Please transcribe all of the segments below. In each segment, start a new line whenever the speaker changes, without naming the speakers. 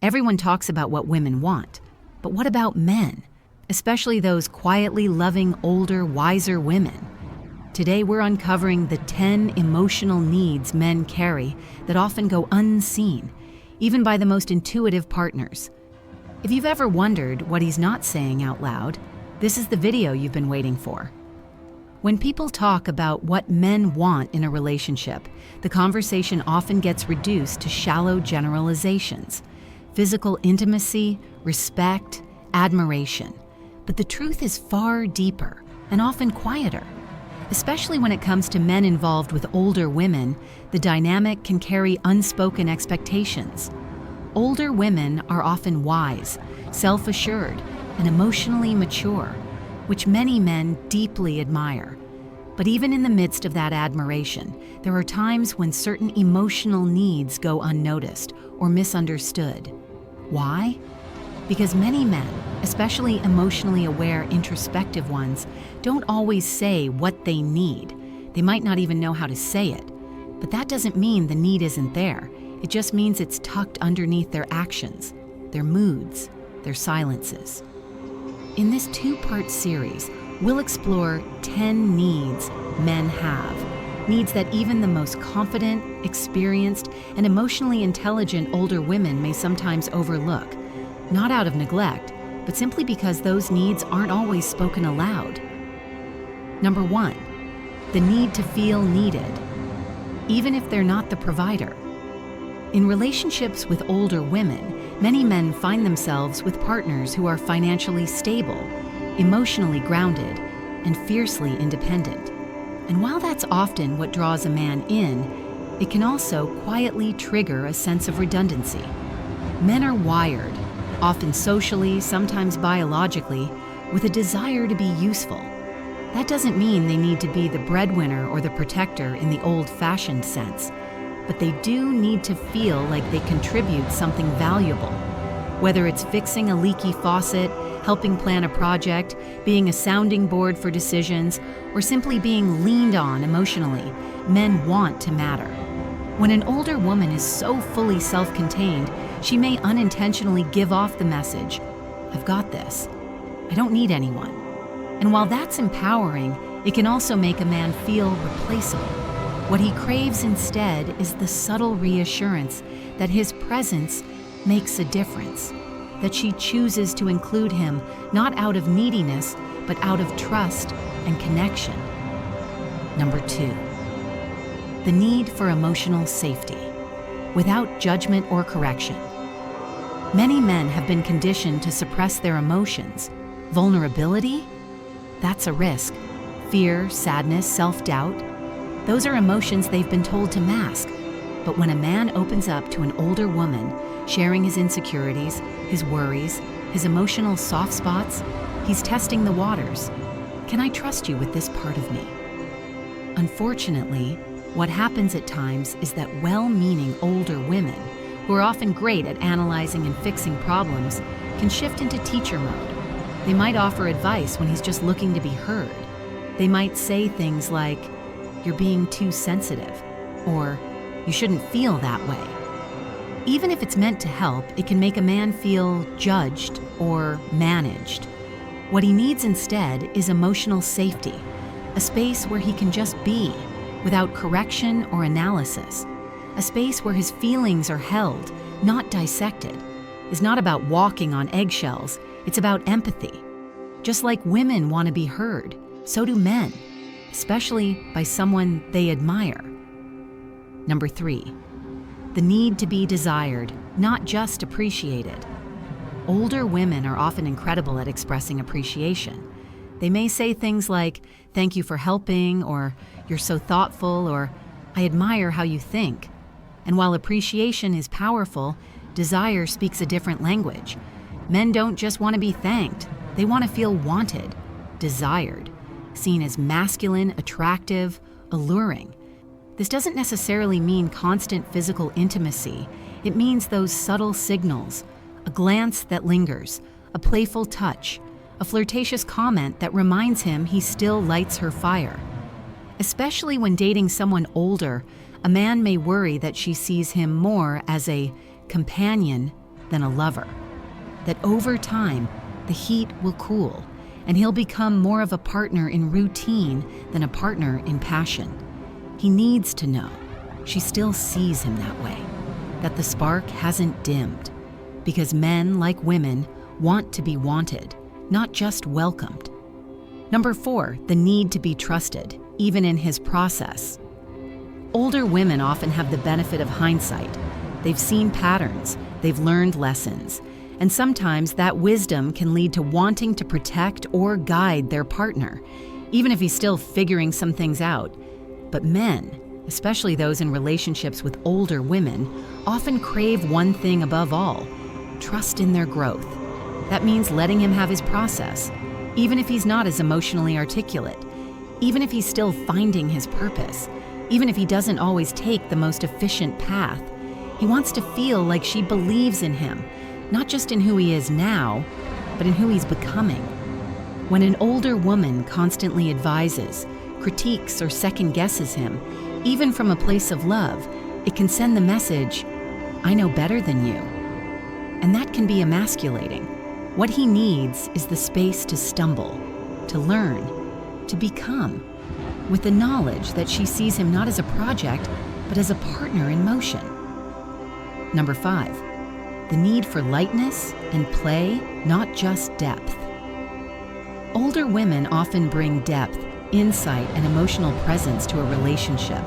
Everyone talks about what women want, but what about men? Especially those quietly loving older, wiser women. Today we're uncovering the 10 emotional needs men carry that often go unseen, even by the most intuitive partners. If you've ever wondered what he's not saying out loud, this is the video you've been waiting for. When people talk about what men want in a relationship, the conversation often gets reduced to shallow generalizations: physical intimacy, respect, admiration. But the truth is far deeper and often quieter. Especially when it comes to men involved with older women, the dynamic can carry unspoken expectations. Older women are often wise, self-assured, and emotionally mature, which many men deeply admire. But even in the midst of that admiration, there are times when certain emotional needs go unnoticed or misunderstood. Why? Because many men, especially emotionally aware, introspective ones, don't always say what they need. They might not even know how to say it. But that doesn't mean the need isn't there. It just means it's tucked underneath their actions, their moods, their silences. In this two-part series, we'll explore 10 needs men have. Needs that even the most confident, experienced, and emotionally intelligent older women may sometimes overlook. Not out of neglect, but simply because those needs aren't always spoken aloud. Number 1, the need to feel needed, even if they're not the provider. In relationships with older women, many men find themselves with partners who are financially stable, emotionally grounded, and fiercely independent. And while that's often what draws a man in, it can also quietly trigger a sense of redundancy. Men are wired, often socially, sometimes biologically, with a desire to be useful. That doesn't mean they need to be the breadwinner or the protector in the old-fashioned sense, but they do need to feel like they contribute something valuable. Whether it's fixing a leaky faucet, helping plan a project, being a sounding board for decisions, or simply being leaned on emotionally, men want to matter. When an older woman is so fully self-contained, she may unintentionally give off the message, "I've got this. I don't need anyone." And while that's empowering, it can also make a man feel replaceable. What he craves instead is the subtle reassurance that his presence makes a difference, that she chooses to include him not out of neediness, but out of trust and connection. Number 2, the need for emotional safety, without judgment or correction. Many men have been conditioned to suppress their emotions. Vulnerability? That's a risk. Fear, sadness, self-doubt. Those are emotions they've been told to mask. But when a man opens up to an older woman, sharing his insecurities, his worries, his emotional soft spots, he's testing the waters. Can I trust you with this part of me? Unfortunately, what happens at times is that well-meaning older women, who are often great at analyzing and fixing problems, can shift into teacher mode. They might offer advice when he's just looking to be heard. They might say things like, "You're being too sensitive," or "You shouldn't feel that way." Even if it's meant to help, it can make a man feel judged or managed. What he needs instead is emotional safety, a space where he can just be, without correction or analysis. A space where his feelings are held, not dissected. It's not about walking on eggshells, it's about empathy. Just like women want to be heard, so do men, especially by someone they admire. Number 3, the need to be desired, not just appreciated. Older women are often incredible at expressing appreciation. They may say things like, "Thank you for helping," or "You're so thoughtful," or "I admire how you think." And while appreciation is powerful, desire speaks a different language. Men don't just want to be thanked, they want to feel wanted, desired, seen as masculine, attractive, alluring. This doesn't necessarily mean constant physical intimacy. It means those subtle signals, a glance that lingers, a playful touch, a flirtatious comment that reminds him he still lights her fire. Especially when dating someone older, a man may worry that she sees him more as a companion than a lover. That over time, the heat will cool, and he'll become more of a partner in routine than a partner in passion. He needs to know she still sees him that way, that the spark hasn't dimmed, because men, like women, want to be wanted, not just welcomed. Number 4, the need to be trusted, even in his process. Older women often have the benefit of hindsight. They've seen patterns, they've learned lessons, and sometimes that wisdom can lead to wanting to protect or guide their partner, even if he's still figuring some things out. But men, especially those in relationships with older women, often crave one thing above all: trust in their growth. That means letting him have his process, even if he's not as emotionally articulate, even if he's still finding his purpose, even if he doesn't always take the most efficient path. He wants to feel like she believes in him, not just in who he is now, but in who he's becoming. When an older woman constantly advises, critiques, or second-guesses him, even from a place of love, it can send the message, "I know better than you." And that can be emasculating. What he needs is the space to stumble, to learn, to become, with the knowledge that she sees him not as a project, but as a partner in motion. Number 5, the need for lightness and play, not just depth. Older women often bring depth, insight, and emotional presence to a relationship.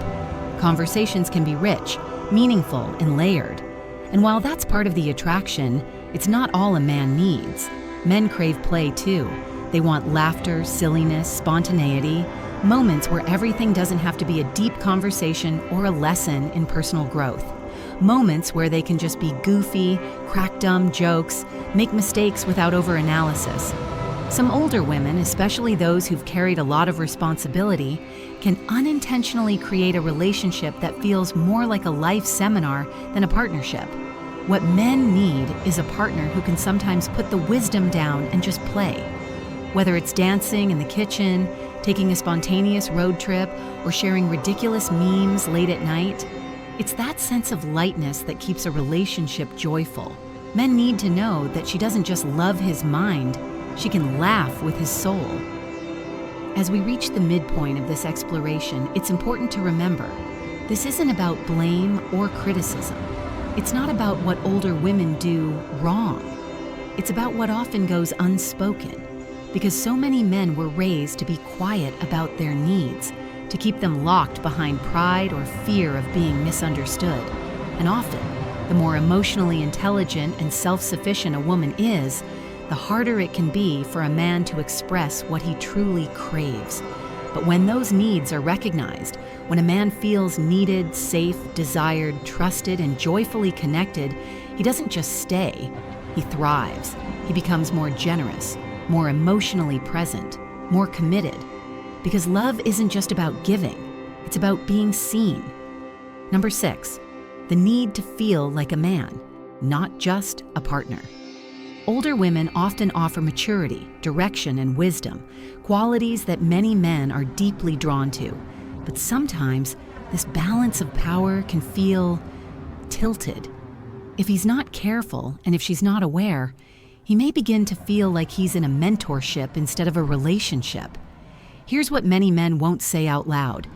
Conversations can be rich, meaningful, and layered. And while that's part of the attraction, it's not all a man needs. Men crave play too. They want laughter, silliness, spontaneity, moments where everything doesn't have to be a deep conversation or a lesson in personal growth. Moments where they can just be goofy, crack dumb jokes, make mistakes without overanalysis. Some older women, especially those who've carried a lot of responsibility, can unintentionally create a relationship that feels more like a life seminar than a partnership. What men need is a partner who can sometimes put the wisdom down and just play. Whether it's dancing in the kitchen, taking a spontaneous road trip, or sharing ridiculous memes late at night, it's that sense of lightness that keeps a relationship joyful. Men need to know that she doesn't just love his mind, she can laugh with his soul. As we reach the midpoint of this exploration, it's important to remember, this isn't about blame or criticism. It's not about what older women do wrong. It's about what often goes unspoken, because so many men were raised to be quiet about their needs, to keep them locked behind pride or fear of being misunderstood. And often, the more emotionally intelligent and self-sufficient a woman is, the harder it can be for a man to express what he truly craves. But when those needs are recognized, when a man feels needed, safe, desired, trusted, and joyfully connected, he doesn't just stay, he thrives. He becomes more generous, more emotionally present, more committed. Because love isn't just about giving, it's about being seen. Number 6, the need to feel like a man, not just a partner. Older women often offer maturity, direction, and wisdom, qualities that many men are deeply drawn to. But sometimes, this balance of power can feel tilted. If he's not careful, and if she's not aware, he may begin to feel like he's in a mentorship instead of a relationship. Here's what many men won't say out loud.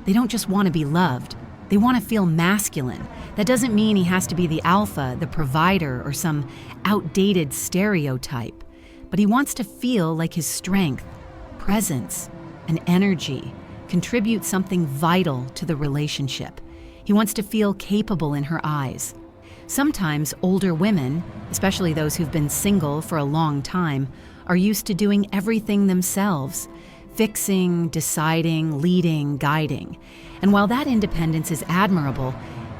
They don't just want to be loved. They want to feel masculine. That doesn't mean he has to be the alpha, the provider, or some outdated stereotype. But he wants to feel like his strength, presence, and energy contribute something vital to the relationship. He wants to feel capable in her eyes. Sometimes older women, especially those who've been single for a long time, are used to doing everything themselves, fixing, deciding, leading, guiding. And while that independence is admirable,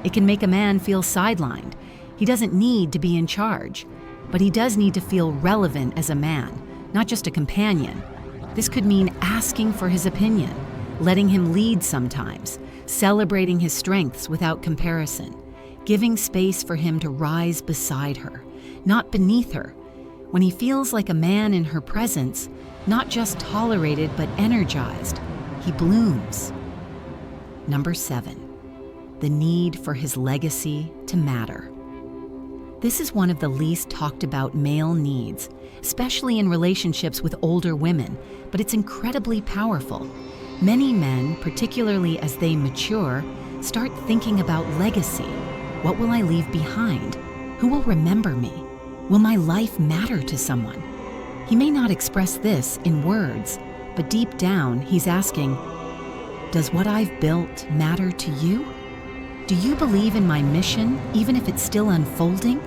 it can make a man feel sidelined. He doesn't need to be in charge, but he does need to feel relevant as a man, not just a companion. This could mean asking for his opinion, letting him lead sometimes, celebrating his strengths without comparison, giving space for him to rise beside her, not beneath her. When he feels like a man in her presence, not just tolerated but energized, he blooms. Number 7, the need for his legacy to matter. This is one of the least talked about male needs, especially in relationships with older women, but it's incredibly powerful. Many men, particularly as they mature, start thinking about legacy. What will I leave behind? Who will remember me? Will my life matter to someone? He may not express this in words, but deep down he's asking, does what I've built matter to you? Do you believe in my mission, even if it's still unfolding?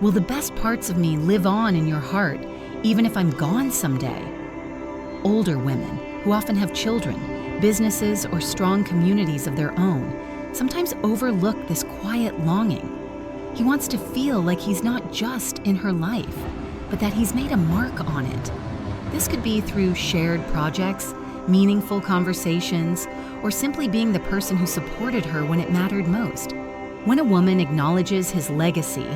Will the best parts of me live on in your heart, even if I'm gone someday? Older women, who often have children, businesses, or strong communities of their own, sometimes overlook this quiet longing. He wants to feel like he's not just in her life, but that he's made a mark on it. This could be through shared projects, meaningful conversations, or simply being the person who supported her when it mattered most. When a woman acknowledges his legacy,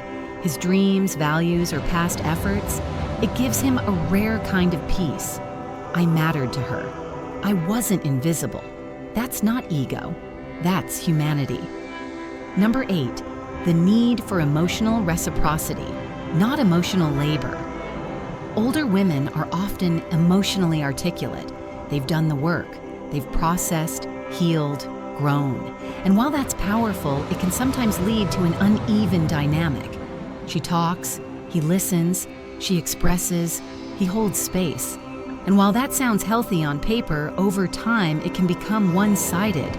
his dreams, values, or past efforts, it gives him a rare kind of peace. I mattered to her. I wasn't invisible. That's not ego. That's humanity. Number 8, the need for emotional reciprocity, not emotional labor. Older women are often emotionally articulate. They've done the work. They've processed, healed, grown. And while that's powerful, it can sometimes lead to an uneven dynamic. She talks, he listens, she expresses, he holds space. And while that sounds healthy on paper, over time it can become one-sided.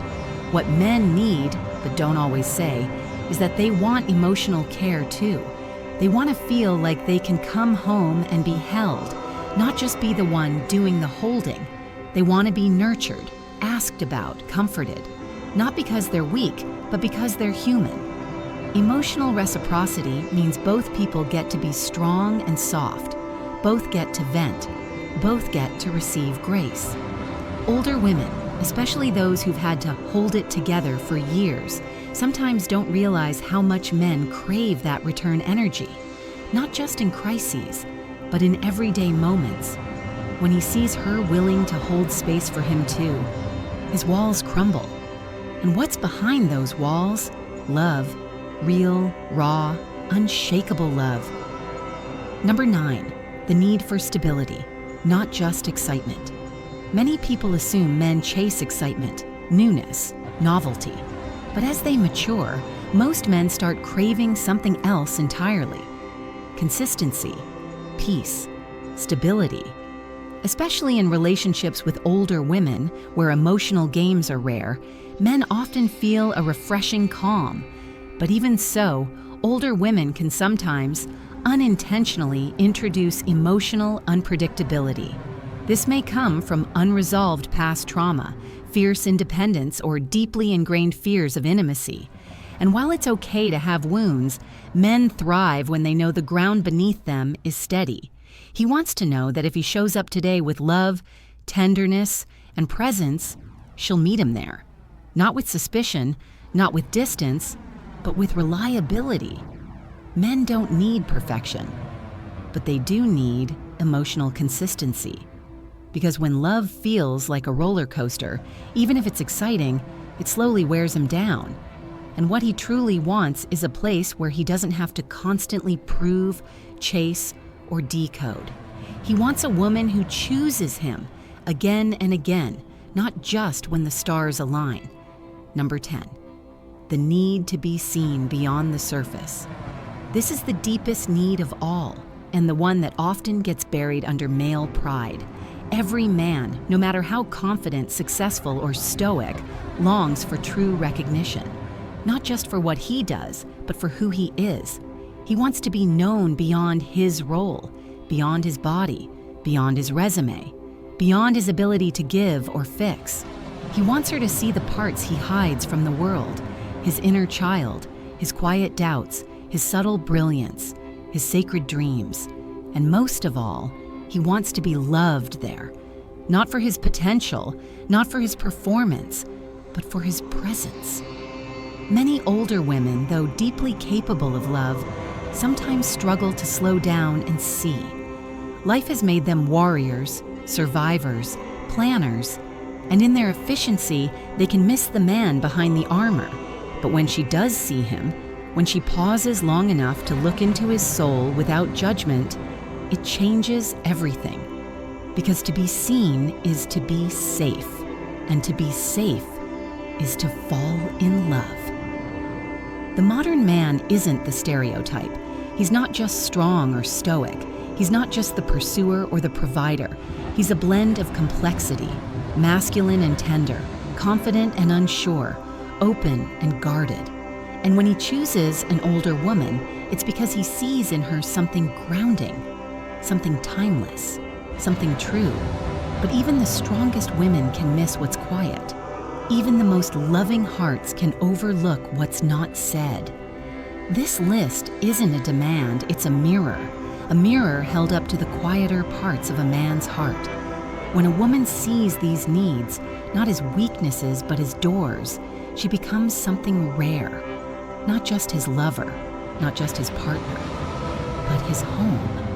What men need, but don't always say, is that they want emotional care too. They want to feel like they can come home and be held, not just be the one doing the holding. They want to be nurtured, asked about, comforted, not because they're weak, but because they're human. Emotional reciprocity means both people get to be strong and soft, both get to vent, both get to receive grace. Older women, especially those who've had to hold it together for years, sometimes don't realize how much men crave that return energy, not just in crises, but in everyday moments. When he sees her willing to hold space for him too, his walls crumble. And what's behind those walls? Love. Real, raw, unshakable love. Number 9, the need for stability, not just excitement. Many people assume men chase excitement, newness, novelty. But as they mature, most men start craving something else entirely. Consistency, peace, stability. Especially in relationships with older women, where emotional games are rare, men often feel a refreshing calm. But even so, older women can sometimes, unintentionally, introduce emotional unpredictability. This may come from unresolved past trauma, fierce independence, or deeply ingrained fears of intimacy. And while it's okay to have wounds, men thrive when they know the ground beneath them is steady. He wants to know that if he shows up today with love, tenderness, and presence, she'll meet him there. Not with suspicion, not with distance, but with reliability. Men don't need perfection, but they do need emotional consistency. Because when love feels like a roller coaster, even if it's exciting, it slowly wears him down. And what he truly wants is a place where he doesn't have to constantly prove, chase, or decode. He wants a woman who chooses him again and again, not just when the stars align. Number 10. The need to be seen beyond the surface. This is the deepest need of all, and the one that often gets buried under male pride. Every man, no matter how confident, successful, or stoic, longs for true recognition. Not just for what he does, but for who he is. He wants to be known beyond his role, beyond his body, beyond his resume, beyond his ability to give or fix. He wants her to see the parts he hides from the world, his inner child, his quiet doubts, his subtle brilliance, his sacred dreams. And most of all, he wants to be loved there, not for his potential, not for his performance, but for his presence. Many older women, though deeply capable of love, sometimes struggle to slow down and see. Life has made them warriors, survivors, planners, and in their efficiency, they can miss the man behind the armor. But when she does see him, When she pauses long enough to look into his soul without judgment, it changes everything. Because to be seen is to be safe, and to be safe is to fall in love. The modern man isn't the stereotype. He's not just strong or stoic. He's not just the pursuer or the provider. He's a blend of complexity, masculine and tender, confident and unsure, open and guarded. And when he chooses an older woman, it's because he sees in her something grounding, something timeless, something true. But even the strongest women can miss what's quiet. Even the most loving hearts can overlook what's not said. This list isn't a demand, it's a mirror held up to the quieter parts of a man's heart. When a woman sees these needs, not as weaknesses but as doors, she becomes something rare. Not just his lover, not just his partner, but his home.